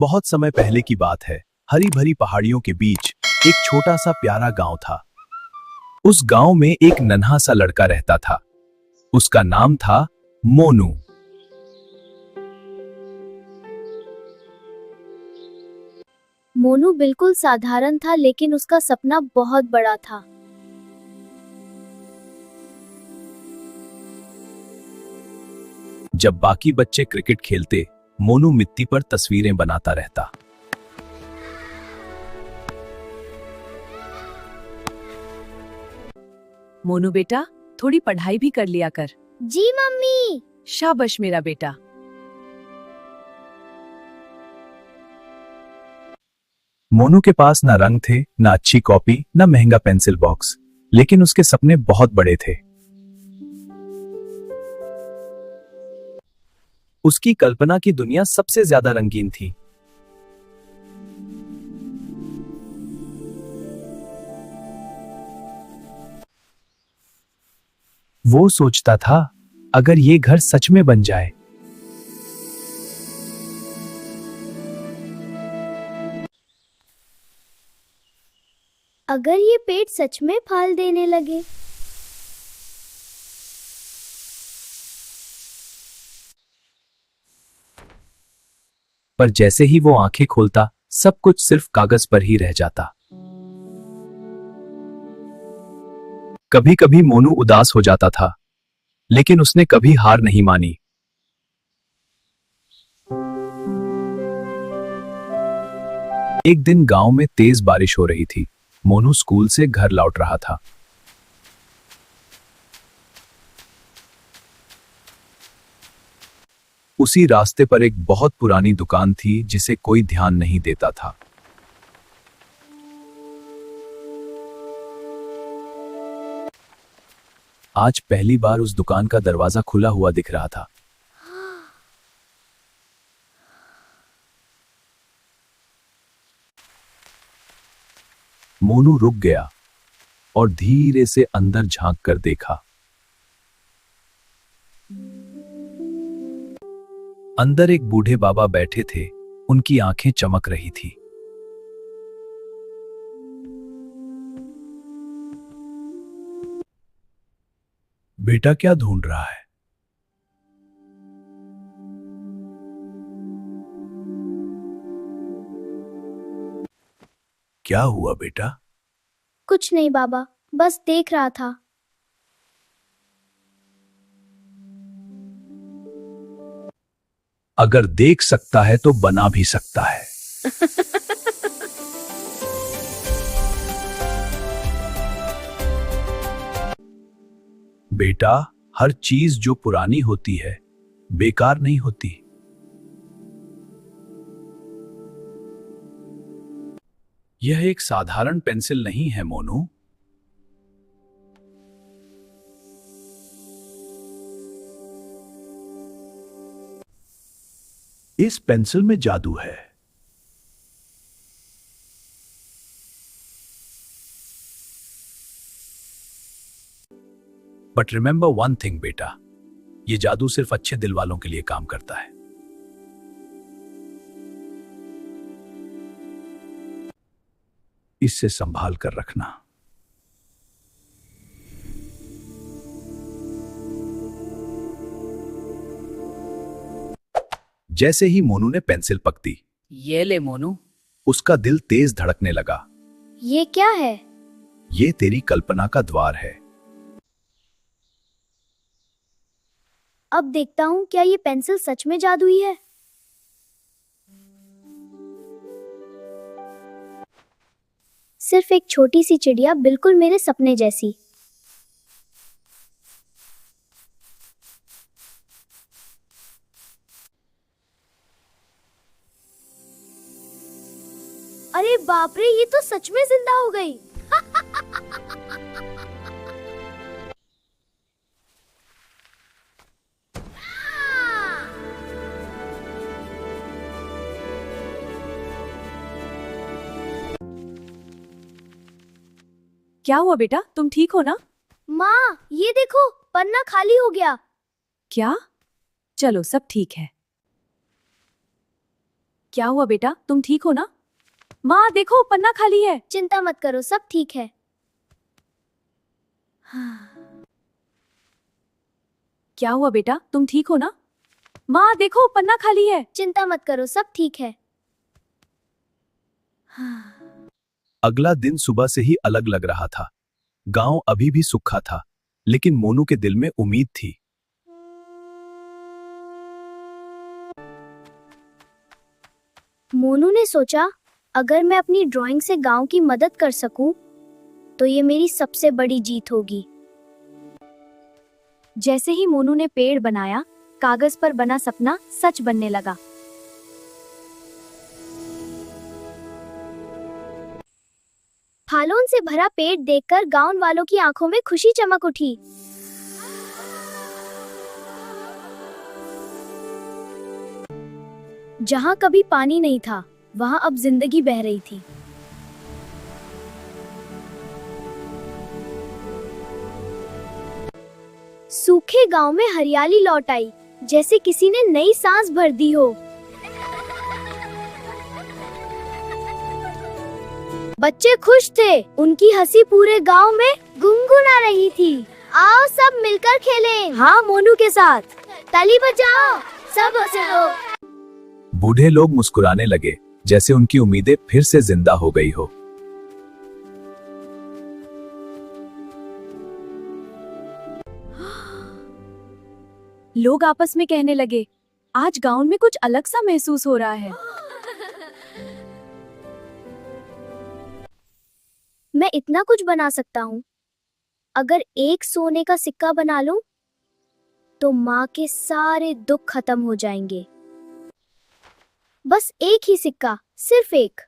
बहुत समय पहले की बात है। हरी भरी पहाड़ियों के बीच एक छोटा सा प्यारा गांव था। उस गांव में एक नन्हा सा लड़का रहता था। उसका नाम था मोनू। मोनू बिल्कुल साधारण था, लेकिन उसका सपना बहुत बड़ा था। जब बाकी बच्चे क्रिकेट खेलते, मोनू मिट्टी पर तस्वीरें बनाता रहता। मोनू बेटा, थोड़ी पढ़ाई भी कर लिया कर। जी मम्मी। शाबाश मेरा बेटा। मोनू के पास ना रंग थे, ना अच्छी कॉपी, ना महंगा पेंसिल बॉक्स, लेकिन उसके सपने बहुत बड़े थे। उसकी कल्पना की दुनिया सबसे ज्यादा रंगीन थी। वो सोचता था, अगर ये घर सच में बन जाए। अगर ये पेड़ सच में फल देने लगे। पर जैसे ही वो आंखें खोलता, सब कुछ सिर्फ कागज पर ही रह जाता। कभी कभी मोनू उदास हो जाता था, लेकिन उसने कभी हार नहीं मानी। एक दिन गांव में तेज बारिश हो रही थी। मोनू स्कूल से घर लौट रहा था। उसी रास्ते पर एक बहुत पुरानी दुकान थी जिसे कोई ध्यान नहीं देता था। आज पहली बार उस दुकान का दरवाजा खुला हुआ दिख रहा था। मोनू रुक गया और धीरे से अंदर झांक कर देखा। अंदर एक बूढ़े बाबा बैठे थे। उनकी आंखें चमक रही थी। बेटा, क्या ढूंढ रहा है? क्या हुआ बेटा? कुछ नहीं बाबा, बस देख रहा था। अगर देख सकता है तो बना भी सकता है। बेटा, हर चीज जो पुरानी होती है बेकार नहीं होती। यह एक साधारण पेंसिल नहीं है मोनू। इस पेंसिल में जादू है। बट रिमेंबर वन थिंग बेटा, ये जादू सिर्फ अच्छे दिल वालों के लिए काम करता है। इससे संभाल कर रखना। जैसे ही मोनू ने पेंसिल पकड़ी, ये ले मोनू। उसका दिल तेज धड़कने लगा। ये क्या है? ये तेरी कल्पना का द्वार है। अब देखता हूँ, क्या ये पेंसिल सच में जादुई है? सिर्फ एक छोटी सी चिड़िया, बिल्कुल मेरे सपने जैसी। अरे बाप रे, ये तो सच में जिंदा हो गई। क्या हुआ बेटा, तुम ठीक हो ना? माँ, ये देखो, पन्ना खाली हो गया। क्या? चलो सब ठीक है। क्या हुआ बेटा, तुम ठीक हो ना? माँ देखो, पन्ना खाली है। चिंता मत करो, सब ठीक है। क्या हुआ बेटा, तुम ठीक हो ना? माँ देखो, पन्ना खाली है। चिंता मत करो, सब ठीक है। अगला दिन सुबह से ही अलग लग रहा था। गांव अभी भी सूखा था, लेकिन मोनू के दिल में उम्मीद थी। मोनू ने सोचा, अगर मैं अपनी ड्राइंग से गांव की मदद कर सकूं, तो ये मेरी सबसे बड़ी जीत होगी। जैसे ही मोनू ने पेड़ बनाया, कागज पर बना सपना सच बनने लगा। फलों से भरा पेट देखकर गांव वालों की आंखों में खुशी चमक उठी। जहां कभी पानी नहीं था, वहां अब जिंदगी बह रही थी। सूखे गांव में हरियाली लौट आई, जैसे किसी ने नई सांस भर दी हो। बच्चे खुश थे, उनकी हंसी पूरे गांव में गुनगुना रही थी। आओ सब मिलकर खेलें। हाँ, मोनू के साथ। ताली बजाओ, सब हंसो। बूढ़े लोग मुस्कुराने लगे, जैसे उनकी उम्मीदें फिर से जिंदा हो गई हो। लोग आपस में कहने लगे, आज गांव में कुछ अलग सा महसूस हो रहा है। मैं इतना कुछ बना सकता हूँ। अगर एक सोने का सिक्का बना लूं, तो माँ के सारे दुख खत्म हो जाएंगे। बस एक ही सिक्का, सिर्फ एक।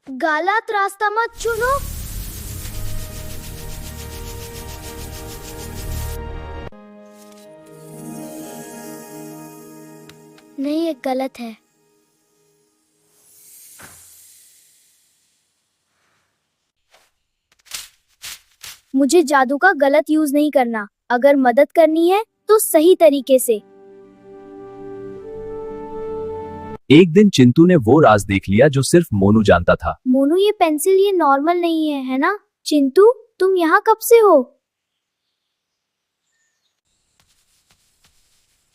गलत रास्ता मत चुनो। नहीं, ये गलत है। मुझे जादू का गलत यूज नहीं करना। अगर मदद करनी है तो सही तरीके से। एक दिन चिंटू ने वो राज देख लिया जो सिर्फ मोनू जानता था। मोनू, ये पेंसिल ये नॉर्मल नहीं है, है ना? चिंटू, तुम यहाँ कब से हो?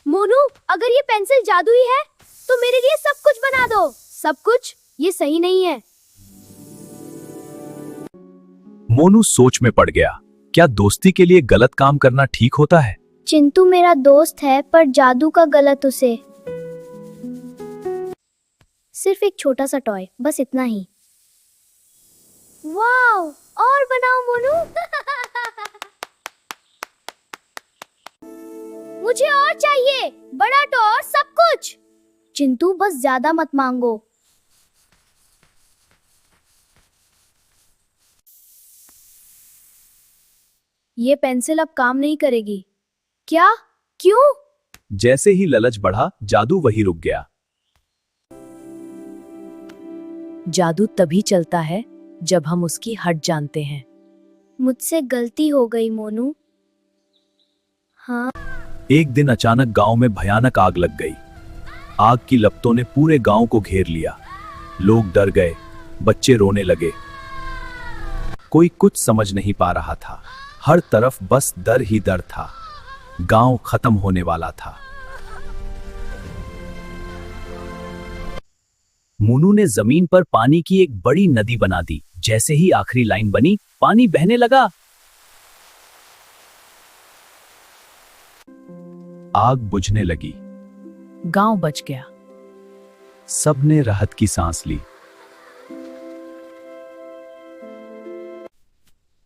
मोनू, अगर ये पेंसिल जादुई है तो मेरे लिए सब कुछ बना दो। सब कुछ? ये सही नहीं है। मोनू सोच में पड़ गया, क्या दोस्ती के लिए गलत काम करना ठीक होता है? चिंटू मेरा दोस्त है, पर जादू का गलत उसे। सिर्फ एक छोटा सा टॉय, बस इतना ही। वाओ, और बनाओ मोनू। मुझे और चाहिए, बड़ा टॉय, सब कुछ। चिंटू, बस ज्यादा मत मांगो। ये पेंसिल अब काम नहीं करेगी। क्या? क्यों? जैसे ही लालच बढ़ा, जादू वही रुक गया। जादू तभी चलता है जब हम उसकी हद जानते हैं। मुझसे गलती हो गई मोनू। हाँ। एक दिन अचानक गांव में भयानक आग लग गई। आग की लपटों ने पूरे गांव को घेर लिया। लोग डर गए, बच्चे रोने लगे। कोई कुछ समझ नहीं पा रहा था। हर तरफ बस डर ही डर था। गांव खत्म होने वाला था। मोनू ने जमीन पर पानी की एक बड़ी नदी बना दी। जैसे ही आखिरी लाइन बनी, पानी बहने लगा। आग बुझने लगी। गांव बच गया। सबने राहत की सांस ली।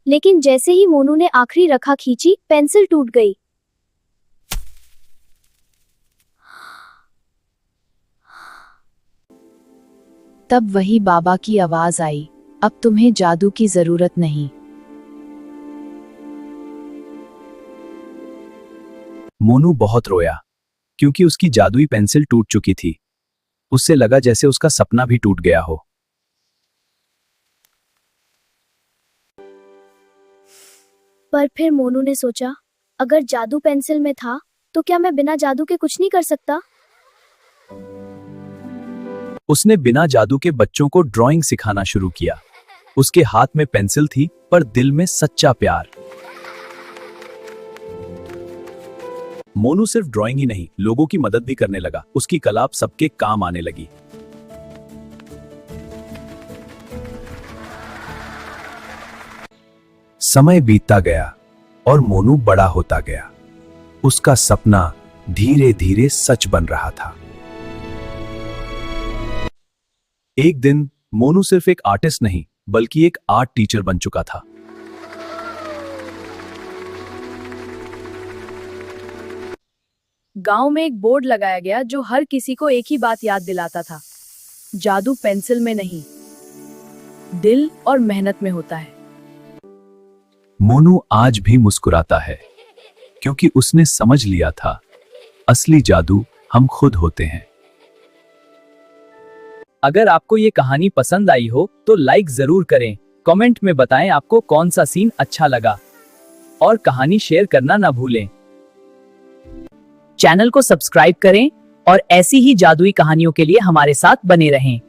लेकिन जैसे ही मोनू ने आखिरी रखा खींची, पेंसिल टूट गई। तब वही बाबा की आवाज आई, अब तुम्हें जादू की जरूरत नहीं। मोनू बहुत रोया, क्योंकि उसकी जादुई पेंसिल टूट चुकी थी। उससे लगा जैसे उसका सपना भी टूट गया हो। पर फिर मोनू ने सोचा, अगर जादू पेंसिल में था तो क्या मैं बिना जादू के कुछ नहीं कर सकता? उसने बिना जादू के बच्चों को ड्राइंग सिखाना शुरू किया। उसके हाथ में पेंसिल थी, पर दिल में सच्चा प्यार। मोनू सिर्फ ड्राइंग ही नहीं, लोगों की मदद भी करने लगा। उसकी कला अब सबके काम आने लगी। समय बीतता गया और मोनू बड़ा होता गया। उसका सपना धीरे धीरे सच बन रहा था। एक दिन मोनू सिर्फ एक आर्टिस्ट नहीं, बल्कि एक आर्ट टीचर बन चुका था। गांव में एक बोर्ड लगाया गया जो हर किसी को एक ही बात याद दिलाता था, जादू पेंसिल में नहीं, दिल और मेहनत में होता है। मोनू आज भी मुस्कुराता है, क्योंकि उसने समझ लिया था, असली जादू हम खुद होते हैं। अगर आपको ये कहानी पसंद आई हो तो लाइक जरूर करें, कमेंट में बताएं आपको कौन सा सीन अच्छा लगा, और कहानी शेयर करना ना भूलें। चैनल को सब्सक्राइब करें और ऐसी ही जादुई कहानियों के लिए हमारे साथ बने रहें।